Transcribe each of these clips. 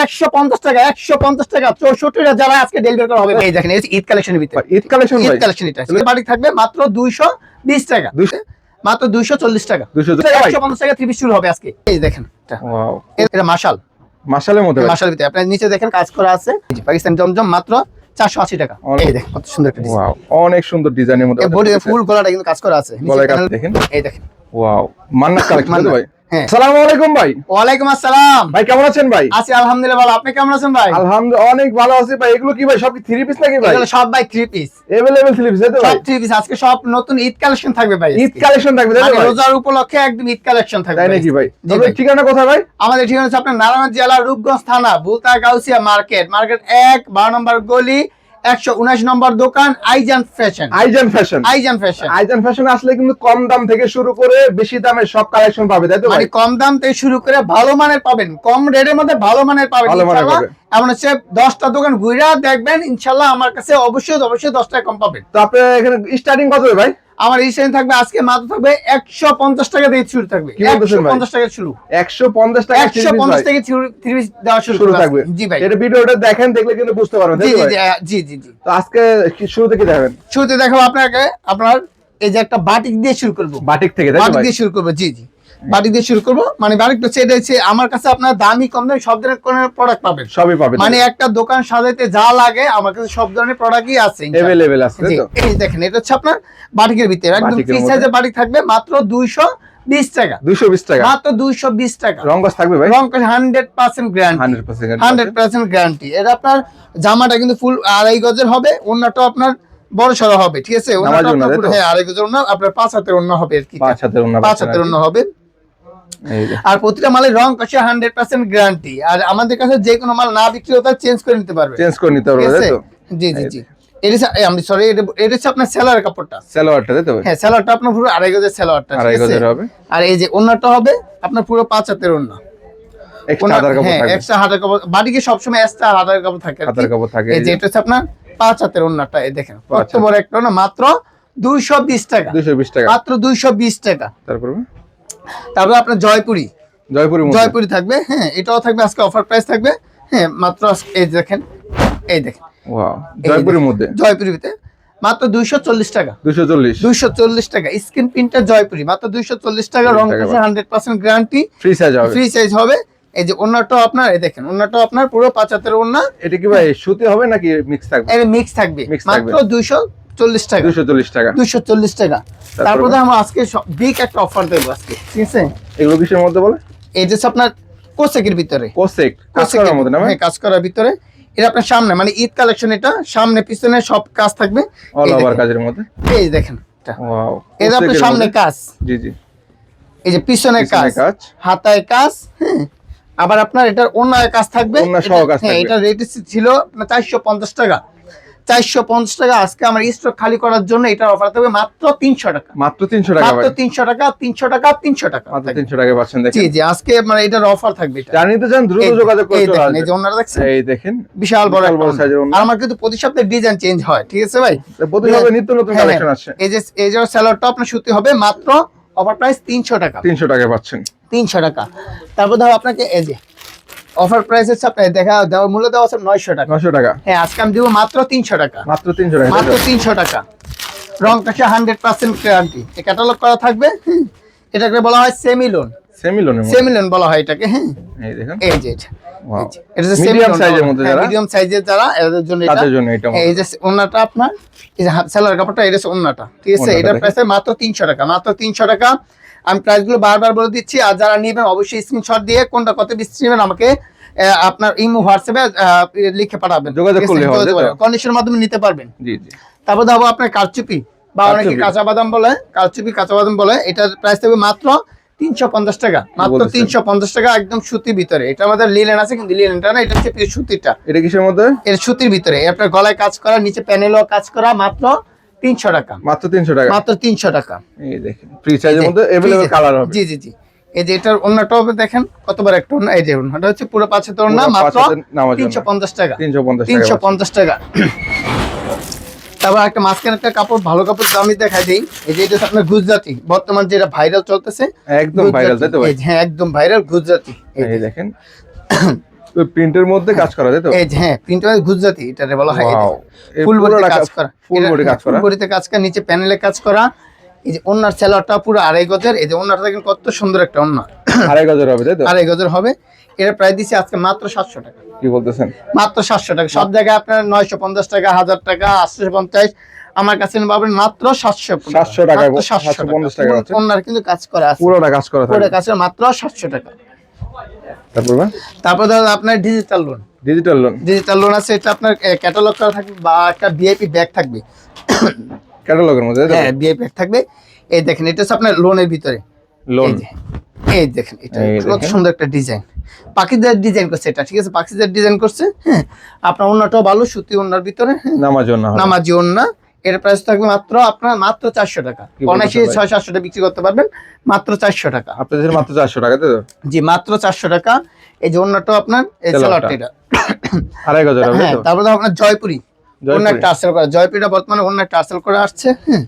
150 টাকা 150 টাকা 64টা যারা আজকে ডেলিভারি করা হবে। এই দেখেন ঈদ কালেকশনের ভিতরে ঈদ কালেকশন ভাই, ঈদ কালেকশন এটা বাড়ি থাকবে মাত্র 220 টাকা, মাত্র 240 টাকা, 150 টাকা 3 পিস শুরু হবে আজকে। এই দেখেন ওয়াও, এটা মাশাল, মাশালের মধ্যে মাশাল ভিতরে আপনার নিচে দেখেন কাজ করা আছে পাকিস্তান জমজম মাত্র 480 টাকা। এই দেখেন কত সুন্দর একটা ডিজাইন, ওয়াও অনেক সুন্দর ডিজাইনের মধ্যে এই বডি ফুল গলাটা কিন্তু কাজ করা আছে, গলায় কাজ দেখেন, এই দেখেন ওয়াও মান্নাত কালেকশন ভাই। হ্যাঁ, আসসালামু আলাইকুম ভাই। ওয়ালাইকুম আসসালাম ভাই কেমন আছেন ভাই? আছি আলহামদুলিল্লাহ ভালো, আপনি কেমন আছেন ভাই? আলহামদুলিল্লাহ অনেক ভালো আছি ভাই। এগুলো কি ভাই সব কি 3 পিস নাকি ভাই? এগুলো সব ভাই 3 পিস अवेलेबल 3 পিস তাই তো ভাই? সব 3 পিস আজকে সব নতুন ঈদ কালেকশন থাকবে ভাই, ঈদ কালেকশন থাকবে তাই তো ভাই? রোজার উপলক্ষে একদম ঈদ কালেকশন থাকবে তাই নাকি ভাই? জি তবে ভাই। ঠিকানা কোথায় ভাই? আমাদের ঠিকানা হচ্ছে আপনার নারায়ণগঞ্জ জেলা রূপগঞ্জ থানা বুলতা গাউসিয়া মার্কেট 1 12 নম্বর গলি 179 নম্বর দোকান আইজান ফ্যাশন। আইজান ফ্যাশন, আইজান ফ্যাশন, আইজান ফ্যাশন আসলে কিন্তু কম দাম থেকে শুরু করে বেশি দামের সব কালেকশন পাবে তাই তো ভাই? মানে কম দাম থেকে শুরু করে ভালো মানের পাবেন, কম রেটের মধ্যে ভালো মানের পাবেন ভালো মানের ইনশাআল্লাহ। পাবেন। এমন হচ্ছে 10টা দোকান ঘুরে দেখবেন ইনশাআল্লাহ আমার কাছে অবশ্যই 10 টাকা কম পাবেন। তো আপনার এখানে স্টার্টিং কত ভাই? আমার এই সেন থাকবে আজকে মাত্র থাকবে 150 টাকা থেকে শুরু থাকবে, কি বলতেছেন ভাই? 150 টাকা শুরু, 150 টাকা 150 থেকে 30 দেওয়া শুরু থাকবে। জি ভাই, এটা ভিডিওটা দেখেন, দেখলে কিন্তু বুঝতে পারবেন তাই জি তো ভাই? জি জি জি। তো আজকে কি শুরুতে কি দেখাবেন? শুরুতে দেখাবো আপনাকে আপনার এই যে একটা বাটিক দিয়ে শুরু করব, বাটিক থেকে তাই তো বাটিক ভাই? দিয়ে শুরু করব, জি জি বাটিক দিয়ে শুরু করব। মানে বাটিকটা সেটা হচ্ছে আমার কাছে আপনার দামি কম দামি সব ধরনের কোন প্রোডাক্ট পাবেন, সবই পাবেন মানে একটা দোকান সাজাইতে যা লাগে আমার কাছে সব ধরনের প্রোডাক্টই আছে अवेलेबल আছে তাই জি। তো? এই দেখেন এটা হচ্ছে আপনার বাটিকের ভিতরে একদম বাটিকের ফ্রি মধ্যে। সাইজের বাটিক থাকবে মাত্র 220 টাকা, 220 টাকা মাত্র 220 টাকা। রংগস থাকবে ভাই? রং 100% গ্যারান্টি, 100% 100% গ্যারান্টি। এটা আপনার জামাটা কিন্তু ফুল 2.5 গজের হবে, ওন্নাটাও আপনার বড় সরো হবে, ঠিক আছে? ওন্নাটা নামাজি ওন্না, আপনার তাই তো? হ্যাঁ 2.5 গজের ওন্না, আপনার 5 হাতের ওন্না হবে আর কি, 5 হাতের ওন্না 5 হাতের ওন্না হবে। এই যে আর প্রতিটা মালের রং কষে 100% গ্যারান্টি। আর আমাদের কাছে যে কোনো মাল না বিক্রি হতে চেঞ্জ করে নিতে পারবে, চেঞ্জ করে নিতে পারবে ঠিক তাই আছে? তো? জি জি জি। আমি সরি, এটা হচ্ছে আপনার সেলার কাপড়টা, সালোয়ারটা তাই তো ভাই? হ্যাঁ সেলারটা আপনার পুরো 2.5 গজের সেলারটা, 2.5 গজের হবে। আর এই যে ওন্নাটা হবে আপনার পুরো 5 হাতের ওন্না, এক্সট্রা হাতার কাপড় হ্যাঁ থাকবে। এক্সট্রা হাতের কাপড়, বাটিকে সবসময় এক্সট্রা হাতের কাপড় থাকে আর কি। হাতার কাপড় থাকে, এই এই যে যে। এটা হচ্ছে আপনার 5 হাতের ওন্নাটা, এই দেখেন কত হাতের। বড় একটা ওন্না, মাত্র 220 টাকা, 220 টাকা। মাত্র 220 টাকা। তারপর তারপর আপনার জয়পুরি, জয়পুরি মধ্যে জয়পুরি থাকবে, হ্যাঁ এটাও থাকবে আজকে অফার প্রাইস থাকবে, হ্যাঁ মাত্র এই দেখেন, এই দেখেন ওয়াও জয়পুরির মধ্যে জয়পুরিতে মাত্র 240 টাকা, 240 240 টাকা স্ক্রিন প্রিন্টার জয়পুরি মাত্র 240 টাকা, রং 100% গ্যারান্টি, ফ্রি সাইজ হবে। ফ্রি সাইজ হবে। এই যে ওন্নাটাও আপনার, এই দেখেন ওন্নাটাও আপনার পুরো 5 হাতের ওন্না, এটা কি ভাই সুতি হবে নাকি মিক্স থাকবে? এর মিক্স থাকবে Mix মাত্র থাকবে। 240 টাকা, 240 টাকা। 240 টাকা। তারপর আমরা আজকে বিগ একটা অফার দেব আজকে, ঠিক আছে? এগুলো কিসের মধ্যে বলে? এই যে আপনার কোসেকের ভিতরে, কোসেক কাজ করার মধ্যে না ভাই? হ্যাঁ কাজ করার ভিতরে, এটা আপনার সামনে মানে ঈদ কালেকশন, এটা সামনে পিছনে সব কাজ থাকবে, অল এই ওভার দেখেন। কাজের মধ্যে। এই দেখেন এটা, ওয়াও এটা আপনার কোসেকের সামনে মধ্যে। কাজ, জি জি এই যে পিছনে কাজ, পিছনে কাজ। হাতায় কাজ, হ্যাঁ আবার আপনার এটার অন্যায় কাজ থাকবে, ওন্না সহ কাজ হ্যাঁ থাকবে। এটা রেট ছিল আপনার 450 টাকা, 450 টাকা। আজকে আমার স্টক খালি করার জন্য এটার অফার থাকবে মাত্র 300 টাকা, মাত্র 300 টাকা মাত্র ভাই। 300 টাকা, 300 টাকা, 300 টাকা মাত্র থাকবে। 300 টাকা পাচ্ছেন জি দেখেন। জি আজকে মানে এটার অফার থাকবে এটা। জানিতে চান দ্রুত এই যোগাযোগ করে এই চলে দেখেন, এই যে আসবেন। ওনারা দেখছেন এই দেখেন বিশাল বড় বিশাল বড় একটা সাইজের ওন্না। ওন্না। আর আমার কিন্তু প্রতি সপ্তাহে ডিজাইন চেঞ্জ হয়, ঠিক আছে ভাই? প্রতি সপ্তাহে নিত্য নতুন হ্যাঁ, কালেকশন আসছে। এই যে সেলারটা আপনার সুতি হবে মাত্র অফার প্রাইস 300 টাকা, 300 টাকা পাচ্ছেন। 300 টাকা। তারপর ধরো আপনাকে এই যে অফার প্রাইস হচ্ছে আপনার দেওয়ার মূল্য দেওয়া আছে 900 টাকা, 900 টাকা। হ্যাঁ আজকে আমি দিব মাত্র 300 টাকা, মাত্র 300 টাকা। মাত্র 300 টাকা। রং কাছে 100% গ্যারান্টি, এই ক্যাটালগ করা থাকবে, এটাকে বলা হয় সেমিলোন, সেমিলোনের মধ্যে। সেমিলোন বলা হয় এটাকে, হ্যাঁ এই দেখেন এই যে এটা, ওয়াও এটা যে মিডিয়াম সাইজের মধ্যে যারা, মিডিয়াম সাইজের যারা এদের জন্য এটা, তাদের জন্য এটা এই যে ওন্নাটা আপনার, এই যে সেলার কাপড়টা, এটা হচ্ছে ওন্নাটা, ঠিক আছে? ওন্নাটা এটা দেখেন। প্রাইস মাত্র 300 টাকা, মাত্র 300 টাকা। আমি প্রাইসগুলো বারবার বলে দিচ্ছি, আর যারা নেবেন অবশ্যই স্ক্রিনশট দিয়ে কোনটা কত পিস নেবেন আমাকে আপনার ইমো হোয়াটসঅ্যাপে লিখে পাঠাবেন, যোগাযোগ করলে হবে, কন্ডিশনের মাধ্যমে নিতে পারবেন। জি জি তারপর দেখো আপনার কারচুপি বা অনেকে কারচুপি। কাঁচা বাদাম বলে, কারচুপি কাঁচা বাদাম বলে, এটার প্রাইস থাকবে মাত্র 350 টাকা, মাত্র বলতেছেন? 350 টাকা, একদম সুতির ভিতরে। এটা আমাদের লিলেন আছে কিন্তু লিলেনটা না, এটা হচ্ছে পিওর সুতিটা, এটা কিসের মধ্যে? এর সুতির ভিতরে আপনার গলায় কাজ করা, নিচে প্যানেলও কাজ করা, মাত্র 300 টাকা, মাত্র 300 টাকা। মাত্র 300 টাকা। এই দেখেন ফ্রি সাইজের মধ্যে अवेलेबल কালার হবে। জি জি জি। এই যে এটার ওন্নাটা হবে দেখেন কত বড় একটা ওন্না, এই যে ওন্নাটা হচ্ছে পুরো 5 হাতের ওন্না, পুরো মাত্র 5 হাতের নামাজ ওন্না। 350 টাকা, 350 টাকা। 350 টাকা। তারপর একটা মাঝখানে একটা কাপড়, ভালো কাপড় দামি দেখাই দেই, এই যে এটা হচ্ছে আপনার গুজরাটি, বর্তমান যেটা ভাইরাল চলতেছে, একদম ভাইরাল তাই তো ভাই? হ্যাঁ একদম ভাইরাল গুজরাটি। এই দেখেন তো প্রিন্টের মধ্যে কাজ করা যায় তো? এই যে হ্যাঁ, প্রিন্ট গুজরাটি এটারে বলা হয়। Wow, এই ফুল বডিতে পুরোটা কাজ করা, ফুল বডি কাজ ফুল করা। বডিতে কাজ করা, নিচে প্যানেলে কাজ করা। এই যে ওন্নার সেলারটা পুরো 2.5 গজের। এই যে ওন্নাটা দেখেন কত সুন্দর একটা ওন্না, 2.5 গজের হবে তাই তো? 2.5 গজের হবে। এটা প্রায় দিছি আজকে মাত্র 700 টাকা। কি বলতেছেন? মাত্র 700 টাকা। সব জায়গায় আপনার 950 টাকা, 1000 টাকা, 850। আমার কাছে পাবেন মাত্র 700 টাকা, মাত্র 750 টাকা হচ্ছে। ওন্নার কিন্তু কাজ করা আছে, পুরোটা কাজ করা পুরো থাকবে। কাজ মাত্র 700 টাকা। তারপর ভাই তারপর ধরুন আপনার digital loan, digital loan, digital loan আছে। এটা আপনার ক্যাটালগ করা থাকবে বা একটা ভিআইপি ব্যাগ থাকবে। ক্যাটালগের মধ্যে তাই তো? হ্যাঁ, ভিআইপি ব্যাগ থাকবে। এই দেখেন, এটা হচ্ছে আপনার লোনের ভিতরে। লোন, এই যে, এই দেখেন, এটা এই কত দেখেন। সুন্দর একটা ডিজাইন। পাকিস্তান ডিজাইন করছে এটা, ঠিক আছে, পাকিস্তান ডিজাইন করছে। হ্যাঁ, আপনার ওন্নাটাও ভালো, সুতি ওন্নার ভিতরে। হ্যাঁ, নামার জন্য হবে। নামাজি ওন্না। এর প্রাইস থাকবে মাত্র আপনার মাত্র 400 টাকা। কি বলতেছেন অনায়াসে ভাই? 600-700 টাকা বিক্রি করতে পারবেন মাত্র 400 টাকা। আপনাদের মাত্র 400 টাকা তাই তো? জি, মাত্র 400 টাকা। এই যে ওন্নাটাও আপনার এই সেলারটা। সেলারটা এটা। 2.5 গজের হবে তাই হ্যাঁ, তো? তারপর তো আপনার জয়পুরি অন্য একটা টার্সেল করা। জয়পুরিটা বর্তমানে অন্য একটা টার্সেল করে আসছে। হ্যাঁ,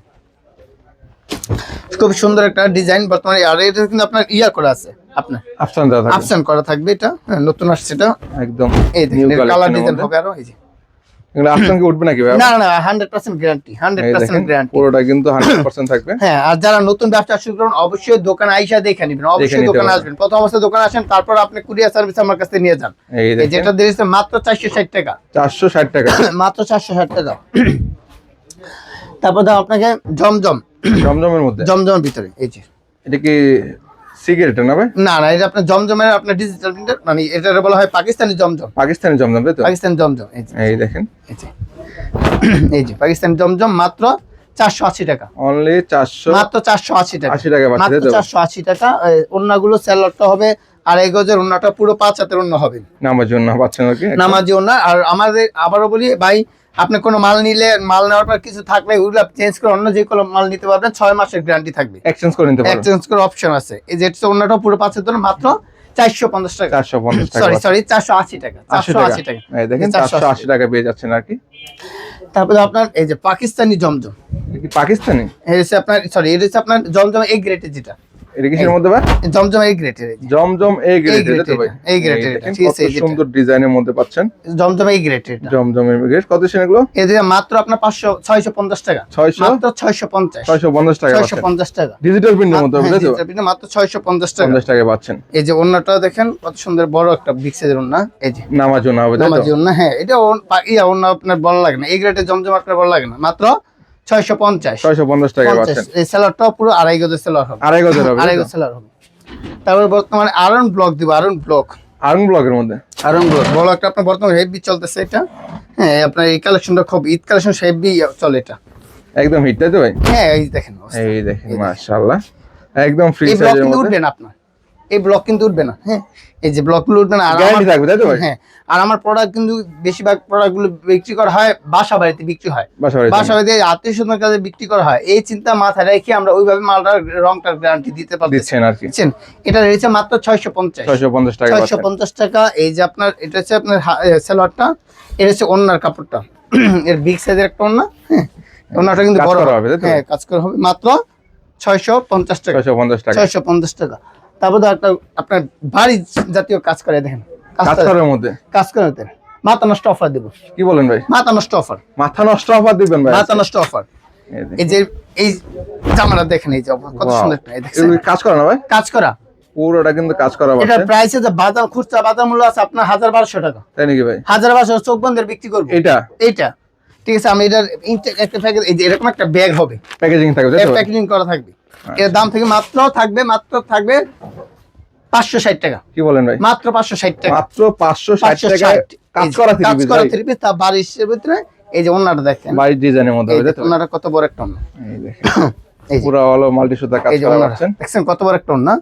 খুব সুন্দর একটা ডিজাইন বর্তমানে। আর এটা কিন্তু আপনার ইয়া করা আছে, আপনার অপশন দেওয়া থাকে অপশন করা থাকবে। এটা হ্যাঁ, নতুন আসছে এটা। একদম এই নিউ দেখেন, কালার কালেকশনের ডিজাইন মধ্যে। হবে আরো। এই যে এগুলো অপশন কি উঠবে নাকি ভাই? না না, 100% গ্যারান্টি, এই 100% দেখেন গ্যারান্টি। পুরোটা কিন্তু 100% থাকবে। হ্যাঁ, আর যারা নতুন ব্যবসা শুরু করুন অবশ্যই দোকানে আইসা দেখে নেবেন, অবশ্যই নিতে দোকানে পারবেন। আসবেন। প্রথম অবস্থায় দোকানে আসেন, তারপর আপনি কুরিয়ার সার্ভিস আমার কাছে নিয়ে যান। এই এই দেখেন যেটা দিয়েছে মাত্র 460 টাকা। 460 টাকা। মাত্র 460 টাকা। তারপর দাও আপনাকে জমজম, জমজমের মধ্যে। জমজমের ভিতরে। এই যে এটা কি সিগারেট না ভাই? না না, এটা আপনার জমজমের আপনার ডিজিটাল প্রিন্টার, মানে এটা বলা হয় পাকিস্তানি জমজম। পাকিস্তানি জমজম তাই তো? পাকিস্তানি জমজম। এই যে, এই দেখেন এই যে, এই যে পাকিস্তানি জমজম মাত্র 480 টাকা। অনলি 480 মাত্র 480 টাকা। 80 টাকা পাচ্ছি মাত্র তাই তো? 480 টাকা। ওন্নাগুলো সেলারটা হবে 2.5 গজের, ওন্নাটা পুরো 5 হাতের ওন্না হবে, নামার জন্য পাচ্ছেন আর কি একদম। নামাজি ওন্না। আর আমাদের আবারও বলি ভাই, আপনি কোনো মাল নিলে, মাল নেওয়ার পর কিছু থাকলে ওগুলো চেঞ্জ করে অন্য যে কোনো মাল নিতে পারবেন। 6 মাসের গ্যারান্টি থাকবে, এক্সচেঞ্জ করে নিতে পারবেন। এক্সচেঞ্জ করার অপশন আছে। এই যে ওন্নাটা পুরো 5 হাতের ওন্না, মাত্র 450 টাকা। 450 টাকা। সরি 480 টাকা। 480 টাকা। এই দেখেন 480 টাকা পেয়ে যাচ্ছেন আর কি। তারপরে আপনার এই যে পাকিস্তানি জমজম, এটা কি পাকিস্তানি? এই হচ্ছে আপনার, সরি এটা হচ্ছে আপনার জমজম এই গ্রেডের। যেটা এটা কিসের মধ্যে ভাই? জমজম এই গ্রেডের। জমজম এ গ্রেড grade এটা তো ভাই? এই grade এর দেখেন ঠিক আছে, কত এই যেটা। সুন্দর ডিজাইনের মধ্যে পাচ্ছেন জমজম এই গ্রেডের। জমজমের গ্রেড। কত ছিল এগুলো? এই যে মাত্র আপনার 650 টাকা। 600? মাত্র 650। 650 টাকা পাচ্ছেন। 650 টাকা। ডিজিটাল প্রিন্টের মধ্যে হবে হ্যাঁ, তাই তো? digital print মাত্র 650 টাকা। 50 টাকা পাচ্ছেন। এই যে ওন্নাটা দেখেন কত সুন্দর, বড় একটা বিগ সাইজের ওন্না। এই যে নামার জন্য হবে তাই তো? নামাজি ওন্না। হ্যাঁ, এটা ইয়া ওন্না আপনার বড় লাগে না, এই গ্রেডের জমজম আপনার বড় লাগে না। মাত্র 650। 650 টাকা পাচ্ছেন। এই সেলারটাও পুরো 2.5 গজের সেলার হবে। 2.5 গজের হবে 2.5 গজ সেলার হবে। তারপর বর্তমানে আয়রন ব্লক দিব, আয়রন ব্লক। আর্ন ব্লকের মধ্যে আয়রন ব্লক বড় একটা আপনার বর্তমানে হেভি চলতেছে এটা। হ্যাঁ, আপনার এই কালেকশনটা খুব ঈদ কালেকশন, হেভি চলে এটা। একদম হিট তাই তো ভাই? হ্যাঁ, এই দেখেন অবস্থা। এই দেখেন মাশাআল্লাহ একদম ফ্রি এই ব্লক সাইজের কিন্তু মধ্যে। উঠবে না আপনার, এই ব্লক কিন্তু উঠবে না। হ্যাঁ, এই যে ব্লকগুলো উঠবে না। আর গ্যারান্টি থাকবে তাই তো ভাই? হ্যাঁ, আর আমার প্রোডাক্ট কিন্তু বেশিরভাগ প্রোডাক্টগুলো বিক্রি করা হয় বাসা বাড়িতে, বিক্রি হয় বাসা বাড়িতে। বাসা বাড়িতে, আত্মীয় স্বজনের কাছে বিক্রি করা হয়। এই চিন্তা মাথায় রেখে আমরা ওইভাবে মালটার রংটার গ্যারান্টি দিতে পারছি। দিচ্ছেন আর কি। এটা রয়েছে মাত্র 650। 650 টাকা পাচ্ছেন। 650 টাকা। এই যে আপনার এটা হচ্ছে আপনার সেলোয়ারটা, এটা হচ্ছে ওন্নার কাপড়টা। এর বিগ সাইজের একটা ওন্না। হ্যাঁ, ওন্নাটা কিন্তু কাজ বড় করা হবে, তাই তো? হ্যাঁ, কাজ করা হবে। মাত্র 650 টাকা। 650 টাকা 650 টাকা। তারপর একটা আপনার ভারী জাতীয় কাজ করে দেখেন, কাজ করার মধ্যে। কাজ করতে মাথা নষ্ট অফার দেবো। কি বলেন ভাই? মাথা নষ্ট অফার, মাথা নষ্ট অফার দিবেন ভাই? মাথা নষ্ট অফার। এই দেখেন। এই যে এই জামাটা দেখেন, এই যে কত Wow. সুন্দর একটা, এই দেখছেন? এগুলো কাজ করা না ভাই? কাজ করা। পুরোটা কিন্তু কাজ করা এটা পাচ্ছেন। প্রাইস আছে বাজার, খুচরা বাজার মূল্য আছে আপনার 1200 টাকা। তাই নাকি ভাই? 1200 চোখ বন্ধের বিক্রি করবো এটা এইটা। ঠিক আছে, আমি এটার একটা প্যাকেজ, এই যে এরকম একটা ব্যাগ হবে, প্যাকেজিং থাকবে তাই তো? প্যাকেজিং করা থাকবে। এর দাম থেকে মাত্র থাকবে 560 টাকা। কি বলেন ভাই? মাত্র 560 টাকা। মাত্র 560 টাকায় 560 কাজ করা থ্রি কাজ পিস করা ভাই। থ্রি পিস, তা বারিশের ভিতরে। এই যে ওন্নাটা দেখেন, বাড়ির ডিজাইনের মধ্যে এই হবে যে তাই তো? ওন্নাটা কত বড় একটা ওন্না। এই দেখেন এই যে পুরো হলো মাল্টি সুতা কাজ এই যে করা ওন্নাটা পাচ্ছেন। দেখছেন কত বড় একটা ওন্না।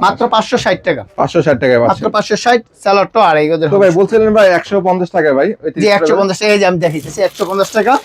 মাত্র 560 টাকা। 560 টাকায় মাত্র পাচ্ছেন। 560। স্যালাডটা 2.5 গজের তো হবে। ভাই বলছিলেন ভাই 150 টাকা ভাই? ওই জি 30 টাকা। 150 টাকা। এই যে আমি দেখাইতেছি 150 টাকা।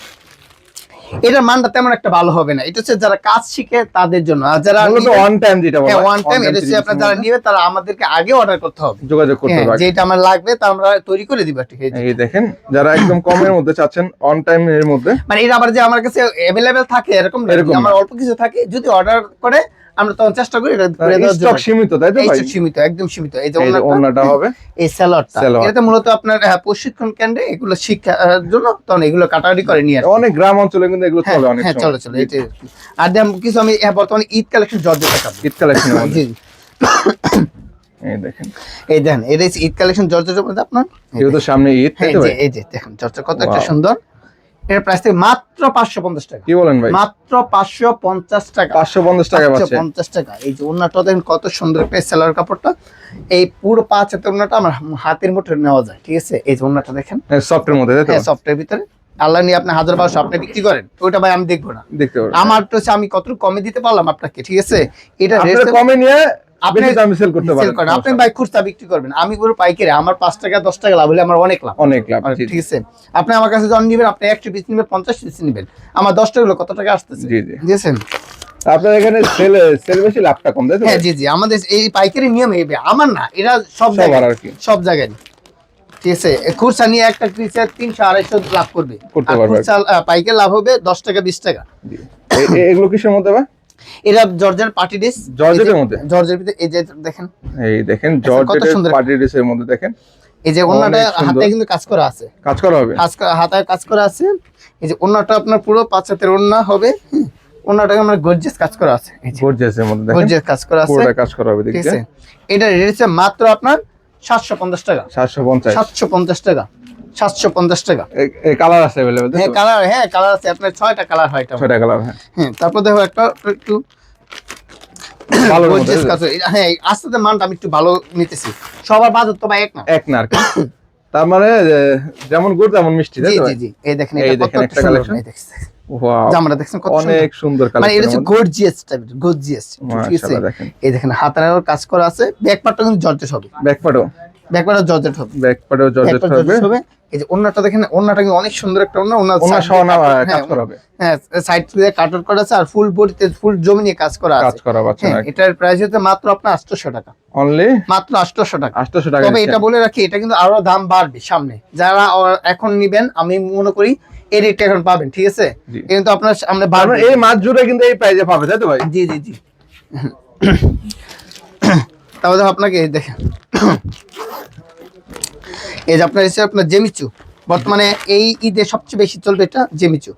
এটার মানটা তেমন একটা ভালো হবে না, এটা হচ্ছে যারা কাজ শিখে তাদের জন্য। আর যারা মূলত ওয়ান টাইম যেটা বলা হ্যাঁ, হয়, ওয়ান টাইম, one time এটা হচ্ছে three আপনার piece যারা এর নিবে তারা আমাদেরকে আগে অর্ডার করতে হবে। মধ্যে যোগাযোগ করতে হ্যাঁ, হবে। যেটা আমার লাগবে তা আমরা তৈরি করে দিব। ঠিক আছে, এই দেখেন যারা একদম কমের মধ্যে চাচ্ছেন, অন টাইম এর মধ্যে। মানে এটা আবার যে আমার কাছে अवेलेबल থাকে এরকম না, এরকম আমার না। অল্প কিছু থাকে, যদি অর্ডার করে আমরা তখন চেষ্টা করি এটা করে দেওয়ার স্টক জন্য। সীমিত তাই তো এই ভাই? যে সীমিত, একদম সীমিত। এই যে এই যে ওন্নাটা হবে, এই স্যালাডটা এটা মূলত আপনার প্রশিক্ষণ কেন্দ্রে এগুলো শিক্ষার জন্য তখন এগুলো কাটাকাটি করে নিয়ে আসে। অনেক গ্রাম অঞ্চলে কিন্তু এগুলো হ্যাঁ চলে অনেক হ্যাঁ, সময়। চলে এটাই আর কি। আর দেন কিছু আমি বর্তমানে ঈদ কালেকশন জর্জেট দেখাবো। ঈদ কালেকশনের মধ্যে জি জি। এই দেখেন, এই দেখেন এটা হচ্ছে ঈদ কালেকশন জর্জেটের মধ্যে আপনার। যেহেতু সামনে ঈদ তাই হ্যাঁ তো যে ভাই? এই যে দেখেন জর্জেট কত একটা Wow. সুন্দর। এর প্রাইস থেকে মাত্র 550 টাকা। কি বলেন ভাই? মাত্র 550 টাকা। 550 টাকা পাচ্ছে। 550 টাকা। এই যে ওন্নাটা দেখেন কত সুন্দর একটা সেলার কাপড়টা। এই পুরো 5 হাতের ওন্নাটা আমার হাতের মুঠে নেওয়া যায়, ঠিক আছে? এই যে ওন্নাটা দেখেন সফটের মধ্যে তাই তো? হ্যাঁ সফটের ভিতরে। আল্লাহ নিয়ে আপনি 1000-1200 আপনি বিক্রি করেন, ওইটা ভাই আমি দেখবো না। দেখতে পারবেন। আমার তো হচ্ছে আমি কতটুকু কমে দিতে পারলাম আপনাকে, ঠিক আছে? এটা আপনারা রেট কমে নিয়ে আপনি বেশি দামে সেল করতে পারেন। আপনি ভাই খুচরা বিক্রি করবেন, আমি পুরো পাইকারি, আমার 5 টাকা 10 টাকা লাভ হলে আমার অনেক লাভ। অনেক লাভ। জি, ঠিক আছে? আপনি আমার কাছে যখন নিবেন, আপনি 100 পিস নিবেন, 50 পিস নিবেন, আমার 10 টাকা হলো কত টাকা আসতেছে? জি জি। বুঝেছেন? আপনার এখানে সেল বেশি, লাভটা কম তাই তো? হ্যাঁ জি জি, আমাদের এই পাইকারি নিয়ম এই, আমার না, এরা সব সবার জায়গায় আর কি। সব জায়গায়, ঠিক আছে? খুচরা নিয়ে একটা পিসে 300-250 লাভ করবে, করতে আর পারবে। খুচরা পাইকারি লাভ হবে 10 টাকা 20 টাকা। জি। এগুলো কিসের মধ্যে ভাই? এরা জর্জের পার্টি ড্রেস। জর্জেটের মধ্যে? জর্জের ভিতরে এই যে দেখেন, এই দেখেন কত জর্জেটের সুন্দর। পার্টি ড্রেসের মধ্যে দেখেন এই যে ওন্নাটা অনেক সুন্দর। হাতে কিন্তু কাজ করা আছে, কাজ করা হবে। হাতায় কাজ করা আছে। এই যে ওন্নাটা আপনার পুরো 5 হাতের ওন্না হবে। ওন্নাটা আমরা গর্জিয়াস কাজ করা আছে, এই যে গর্জিয়াসের মধ্যে দেখেন গর্জিয়াস কাজ করা আছে, পুরোটা কাজ করা হবে ঠিক দেখতে। আছে? এটা রেট হচ্ছে মাত্র আপনার 750 টাকা। 750। 750 টাকা। 750 টাকা। এই কালার আছে अवेलेबल তাই হ্যাঁ তো? কালার, হ্যাঁ কালার আছে আপনার 6টা কালার হয় এটা। 6টা কালার। হ্যাঁ হ্যাঁ তারপর দেখো একটা একটু ভালো গর্জিয়াস কাজ। হ্যাঁ আস্তে আস্তে মানটা আমি একটু ভালো নিতেছি, সবার বাজার তো ভাই এক না। এক না আর কি। তার মানে যেমন গুড় তেমন মিষ্টি তাই জি তো? জি জি। এই দেখেন এই এটা কত দেখেন একটা সুন্দর, কালেকশন। এই দেখছেন ওয়াও, জামাটা দেখছেন কত অনেক সুন্দর মানে এটা হচ্ছে কালেকশন। গর্জিয়াস টাইপের, গর্জিয়াস, ঠিক আছে? মাশাআল্লাহ দেখেন। এই দেখেন হাতার কাজ করা আছে, ব্যাক পার্টটা কিন্তু জর্জেট হবে, ব্যাকপাটও জর্জেট হবে, জর্জেট হবে। হবে। এই যে ওন্নাটা দেখেন, ওন্নাটা কিন্তু অনেক সুন্দর একটা ওন্না, ওনার সহ না কাজ করা হবে। হ্যাঁ সাইড দিয়ে কাটর করা আছে, আর ফুল বডিতে ফুল জমি নিয়ে কাজ করা কাজ আছে। করা আছে হ্যাঁ, নাকি? এটার প্রাইস হচ্ছে মাত্র আপনার 800 টাকা। অনলি মাত্র 800 টাকা। 800 টাকা। তবে এটা বলে রাখি, এটা কিন্তু আরো দাম বাড়বে সামনে, যারা এখন নিবেন আমি মনে করি এই রেটটা এখন পাবেন, ঠিক আছে? জি। কিন্তু আপনার সামনে কারণ বাড়বে। এই মাছ জুড়ে কিন্তু এই প্রাইজে পাবে তাই তো ভাই? জি জি জি। তাহলে আপনাকে এই দেখেন, এই যে আপনার এসে আপনার জেমিচু, বর্তমানে এই ঈদে সবচেয়ে বেশি চলবে এটা জেমিচু।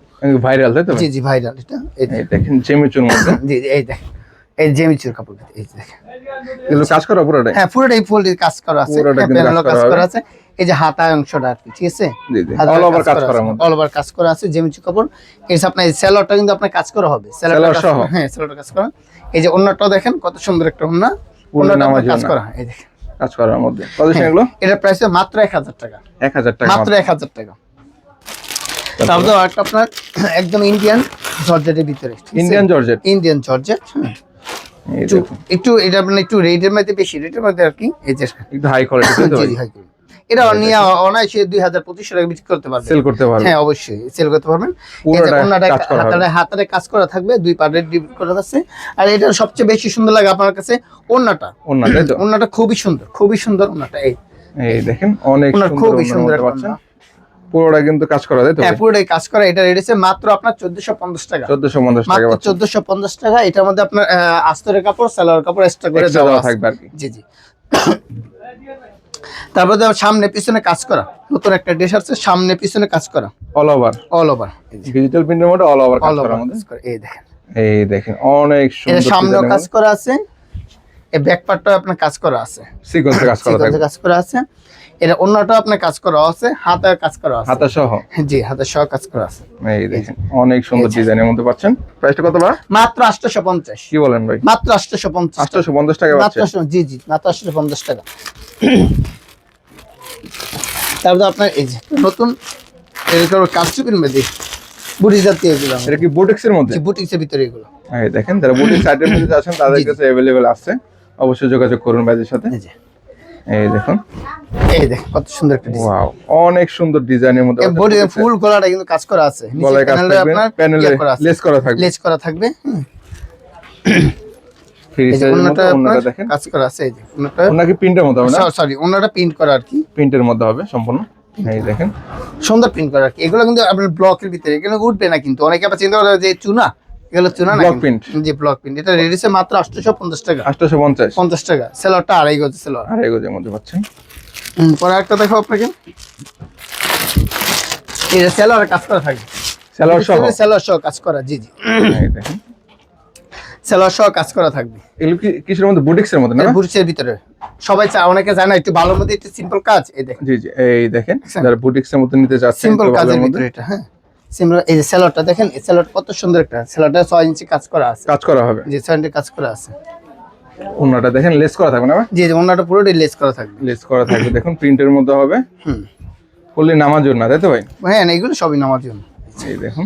ভাইরাল তাই তো ভাই? জি জি ভাইরাল এটা। এই এই দেখেন জেমিচুর মধ্যে জি জি, এই দেখেন এই জেমিচুর কাপড়, এই যে দেখেন। এগুলো কাজ করা পুরোটাই? হ্যাঁ পুরোটাই ফুল কাজ করা আছে, পুরোটা কিন্তু প্যানেলও কাজ কাজ করা করা আছে। এই যে হাতার অংশটা আর কি, ঠিক আছে? জি জি, অল ওভার কাজ করার মধ্যে। অল ওভার কাজ করা আছে জেমিচু কাপড়। এই যে আপনার এই সেলরটা কিন্তু আপনার কাজ করা হবে, সেলর সহ? হ্যাঁ সেলরটা কাজ করা। এই যে ওন্নাটাও দেখেন কত সুন্দর একটা ওন্না, পুরো ওন্নাটা নামাজি কাজ ওন্না। করা, এই দেখেন কাজ করার মধ্যে কত এগুলো? এটা প্রাইস মাত্র 1000 টাকা। 1000 টাকা মাত্র 1000 টাকা। তারপর একটা আপনার একদম ইন্ডিয়ান জর্জেটের ভিতরে, ইন্ডিয়ান জর্জেট। Indian georgette. এই দেখুন একটু এটা মানে একটু রেটের মধ্যে বেশি, রেটের মধ্যে আর কি। এই যে একটু হাই কোয়ালিটি তাই তো জি ভাই? জি, হয় কি। এটা নিয়ে অনায়াসে 2000-2500 টাকা বিক্রি করতে পারবেন। সেল করতে পারবে। হ্যাঁ অবশ্যই সেল করতে পারবেন। এই যে পুরোটা ওন্নাটা কাজ করা হবে। হাতারে কাজ করা থাকবে, দুই পার্টের ডিপ করা আছে। আর এটা সবচেয়ে বেশি সুন্দর লাগে আমার কাছে ওন্নাটা। ওন্না তাই তো? ওন্নাটা খুবই সুন্দর, খুবই সুন্দর ওন্নাটা। এই দেখেন অনেক ওন্নাটা সুন্দর খুবই ওন্নার সুন্দর মধ্যে একটা পাচ্ছেন। ওন্না। পুরোটা কিন্তু কাজ করা তাই তো? হ্যাঁ পুরোটাই কাজ করা। এটা রেট আছে মাত্র আপনার 1450 টাকা। 1450 টাকা মাত্র পাচ্ছেন। 1450 টাকা। এটার মধ্যে আপনার আস্তরের কাপড়, সালোয়ার কাপড় এক্সট্রা করে এক্সট্রা দেওয়া দেওয়া আছে। থাকবে আর কি। জি জি। তারপর দেখো সামনে পিছনে কাজ করা, নতুন একটা ড্রেস আছে, সামনে পিছনে কাজ করা, all over all over digital প্রিন্টের মধ্যে অল ওভার কাজ অল করার ওভার মধ্যে। কাজ করা। এই দেখেন এই দেখেন অনেক এর সুন্দর সামনেও কাজ করা আছে, এই ব্যাক পার্টটাও আপনার কাজ করা আছে, সিকোয়েন্সে কাজ করা থাকবে। কাজ করা আছে। এটা অন্যটাও আপনার কাজ করা আছে, হাতের কাজ করা আছে। হাতা সহ? জি হাতের সহ কাজ করা আছে। এই দেখেন অনেক সুন্দর ডিজাইনের মধ্যে পাচ্ছেন। প্রাইসটা কত ভাই? মাত্র 850। কি বলেন ভাই? মাত্র 850। 850 টাকা মাত্র পাচ্ছেন? জি জি, মাত্র 850 টাকা। তারপর আপনার এই যে নতুন এরকম কারচুপির মধ্যে বুটি জাতীয় এগুলো, এটা কি বুটিক্সের মধ্যে? বুটিক্সের ভিতরে এগুলো। এই দেখেন যারা বুটিক সাইটের মধ্যে আছেন তাদের জি, জি। কাছে अवेलेबल আছে, অবশ্যই যোগাযোগ করুন ভাইদের সাথে। এই যে এই দেখুন এই দেখ কত সুন্দর একটা ডিজাইন। ওয়াও, অনেক সুন্দর ডিজাইনের মধ্যে এই বডি ফুল গলাটা কিন্তু কাজ করা আছে, নিচে গলায় কাজ প্যানেলে থাকবে, আপনার প্যানেলে ইয়ে করা আছে, লেস করা থাকবে। লেস করা থাকবে। ফ্রি এই যে সাইজের ওন্নাটা মধ্যে ওন্নাটা আপনার দেখেন। কাজ করা আছে। এই যে ওন্নাটা ওন্না কি প্রিন্টের মধ্যে হবে না? সরি ওন্নাটা প্রিন্ট করা আর কি, প্রিন্টের মধ্যে হবে সম্পূর্ণ। এই দেখেন সুন্দর প্রিন্ট করা আর কি। এগুলো কিন্তু আপনার ব্লকের ভিতরে, এগুলো উঠবে না কিন্তু। অনেকে আবার চিন্তা করে যে চুনা, এগুলো চুনা না ব্লক প্রিন্ট, জি ব্লক প্রিন্ট। এটা রেডিসে মাত্র 850 টাকা, 850 50 টাকা। সেলরটা আড়াই গজ সেলর। আড়াই গজের মধ্যে পাচ্ছেন। পরে একটা দেখো আপনাকে, এটা সেলর কাজ করা থাকবে, সেলর সহ, সেলর সহ কাজ করা, জি জি এই দেখেন সেলর সহ কাজ করা থাকবে। এগুলো কি কিসের মধ্যে, বুটিক্সের মধ্যে না? বুটিক্সের ভিতরে সবাই চায়, অনেকে জানে একটু ভালোর মধ্যে একটু সিম্পল কাজ। এই দেখেন, জি জি এই দেখেন যারা বুটিক্সের মধ্যে নিতে চাচ্ছেন সিম্পল একটু কাজের ভালোর মধ্যে, ভিতরে এটা। হ্যাঁ সিম্পল। এই যে সেলরটা দেখেন, এই সেলরটা কত সুন্দর একটা, সেলরটা 6 ইঞ্চি কাজ করা আছে, কাজ করা হবে। জি 6 ইঞ্চি কাজ করা আছে। ওনাটা দেখেন লেস করা থাকবে না? জি জি ওনাটা পুরোটাই লেস করা থাকবে, লেস করা থাকবে, দেখুন প্রিন্টের মধ্যে হবে। ফুললি নামার জন্য, তাই তো ভাই? হ্যাঁ না এগুলো সবই নামার জন্য। এই দেখুন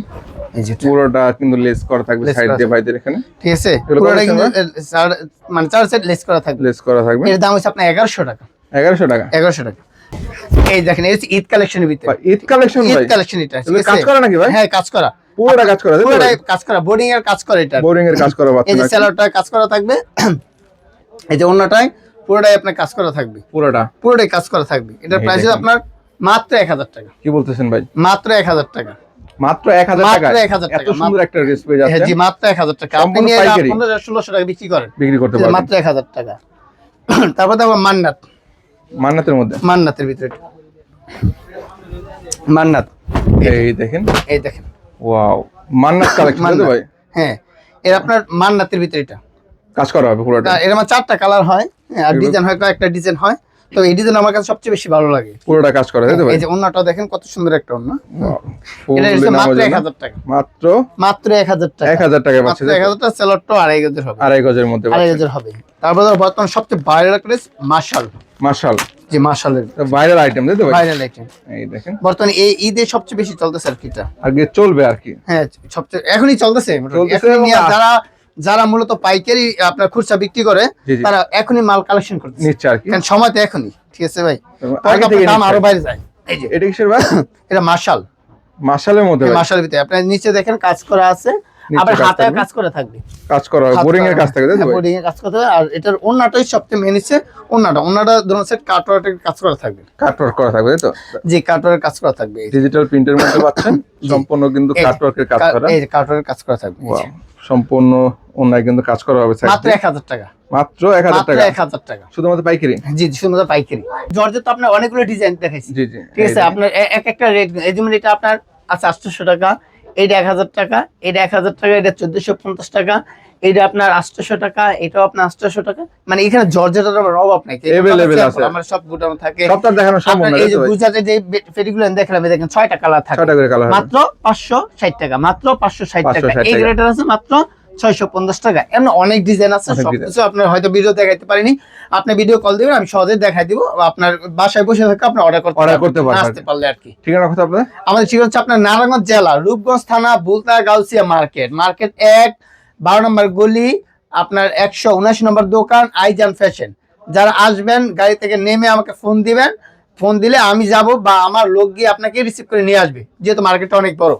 এই যে পুরোটা কিন্তু লেস করা থাকবে লেস সাইড করা দিয়ে বাইদের এখানে, ঠিক আছে, এগুলো পুরোটা কত কিন্তু মানে 4 সেট লেস করা থাকবে। লেস করা থাকবে। এর দাম হচ্ছে আপনার 1100 টাকা। 1100 টাকা? 1100 টাকা। এই দেখেন, এই হচ্ছে ঈদ কালেকশনের ভিতরে, ভাই ঈদ কালেকশন ঈদ ভাই, কালেকশন এটা ঠিক আছে। কাজ করা নাকি ভাই? হ্যাঁ কাজ করা, পুরোটা কাজ করা, তাই তো ভাই? পুরোটাই কাজ করা, বোর্ডিং এর কাজ করা এটা। বোরিং এর কাজ করা এই পাচ্ছেন যে আর কি। সেলরটা কাজ করা থাকবে, এই যে অন্যটাই পুরোটাই আপনার কাজ করা থাকবে, পুরোটাই কাজ করা থাকবে। এটার এই প্রাইস দেখেন। আপনার মাত্র 1000 টাকা। কি বলতেছেন ভাই? মাত্র 1000 টাকা। মাত্র 1000 টাকা? মাত্র 1000 এত টাকা। সুন্দর একটা ড্রেস পেয়ে হ্যাঁ যাচ্ছেন, জি মাত্র 1000 টাকা। আপনি সম্পূর্ণ নিয়ে পাইকারি। 1500-1600 টাকা বিক্রি করেন, বিক্রি করতে এই যে পারবেন মাত্র 1000 টাকা। তারপর দেখো মান্নাত, মান্নাতের মধ্যে। মান্নাতের ভিতরে মান্নাত, এই দেখেন, এই দেখেন ওয়াও মান্নাত কালেকশন, তাই তো ভাই? হ্যাঁ এর আপনার মান্নাতের ভিতরে এটা কাজ করা হবে পুরোটা, এর আমার 4টা কালার হয়, হ্যাঁ, আর এগুলো- ডিজাইন হয় কয়েকটা ডিজাইন হয়। তো এই ডিজাইন আমার কাছে সবচেয়ে বেশি ভালো লাগে। পুরোটা কাজ করা, তাই তো ভাই? এই যে ওন্নাটা দেখেন কত সুন্দর একটা ওন্না। Wow, এটা fully হচ্ছে মাত্র নামাজের না? 1000 টাকা। মাত্র মাত্র 1000 টাকা। 1000 টাকায় মাত্র পাচ্ছেন, তাই তো? 1000 টাকা। সেলরটা আড়াই গজের হবে, আড়াই গজের মধ্যে আড়াই পাচ্ছেন। গজের হবে। তারপর ধরো বর্তমান সবচেয়ে ভাইরাল একটা মার্শাল, মাশাল, যে মার্শালের ভাইরাল আইটেম, তাই তো ভাই? Viral item. এই দেখেন বর্তমানে এই ঈদে সবচেয়ে বেশি চলতেছে আর কিটা। আগে চলবে আর কি। হ্যাঁ সবচেয়ে এখনই চলতেছে মোটামুটি। চলতেছে এখনই এবং নিয়ে যারা যারা মূলত পাইকারি আপনার খুচরা বিক্রি করে, জি, জি। তারা এখনই মাল কালেকশন করতেছে, নিচ্ছে আর কি। কারণ সময় তো এখনই, ঠিক আছে ভাই? এবং পরে আগে আপনার থেকে দাম নিচ্ছে। আরো বাইরে যায়। এই যে এটা কিসের ভাই? এটা মার্শাল, মাশালের মধ্যে ভাই? মার্শালের ভিতরে আপনার নিচে দেখেন কাজ করা আছে, নিচে আবার কাজ হাতে থাকবে। কাজ করা থাকবে, কাজ করা হবে, বোরিং এর কাজ থাকে, তাই তো ভাই? বোর্ডিং এর কাজ করতে হবে। আর এটার ওন্নাটাই সবচেয়ে মেন হচ্ছে ওন্নাটা ধরুন সেট কাটওয়ার্কের কাজ করা থাকবে, কাটওয়ার্ক করা থাকবে, তাই তো? যে কাটওয়ার্কের কাজ করা থাকবে। ডিজিটাল প্রিন্টের মধ্যে পাচ্ছেন, সম্পূর্ণ কিন্তু এই যে, কাটওয়ার্কের কাজ করা। এই যে কাটওয়ার্কের কাজ করা থাকবে। এই যে। Wow, সম্পূর্ণ অন্যায় কিন্তু কাজ করা হবে side মাত্র দিয়ে। 1000 টাকা। মাত্র 1000 মাত্র টাকা? 1000 টাকা। শুধুমাত্র পাইকারি? জি শুধু পাইকারি। জর্জের তো আপনার অনেকগুলো ডিজাইন দেখাইছি, জি জি ঠিক আছে। আপনার এক একটা রেট, এই যেমন এটা আপনার আছে 800 টাকা, এইটা 1000 টাকা, এটা 1000 টাকা, এটা 1450 টাকা, এটা আপনার 800 টাকা, এটাও আপনার 800 টাকা। মানে এখানে জর্জেটের অভাব নাই, Available আছে। আমার সব গুটানো থাকে। সবটা দেখানো সম্ভব আপনার না, এই তাই যে তো ভাই? গুজরাটের যে ফেরিগুলো দেখলাম, এই দেখেন 6টা কালার থাকে, 6টা করে কালার হবে। মাত্র 560 টাকা, মাত্র 560 টাকা। 560 এই টাকা। গ্রেডের আছে মাত্র 650 টাকা। এমন অনেক ডিজাইন আছে, অনেক সবকিছু আপনার হয়তো ভিডিও দেখাইতে পারিনি। আপনি ভিডিও কল দিবেন, আমি সহজে দেখাই দিব। আপনার বাসায় বসে থেকে আপনি অর্ডার করতে পারবেন। আসতে পারলে আর কি। ঠিকানা কথা আপনার? আমাদের ঠিকানা হচ্ছে আপনার নারায়ণগঞ্জ জেলা রূপগঞ্জ থানা বুলতা গাউসিয়া মার্কেট, মার্কেট 1 12 নম্বর গলি, আপনার 179 নম্বর দোকান আইজান ফ্যাশন। যারা আসবেন গাড়ি থেকে নেমে আমাকে ফোন দিবেন, ফোন দিলে আমি যাব বা আমার লোক গিয়ে আপনাকে রিসিভ করে নিয়ে আসবে, যেহেতু মার্কেটটা অনেক বড়।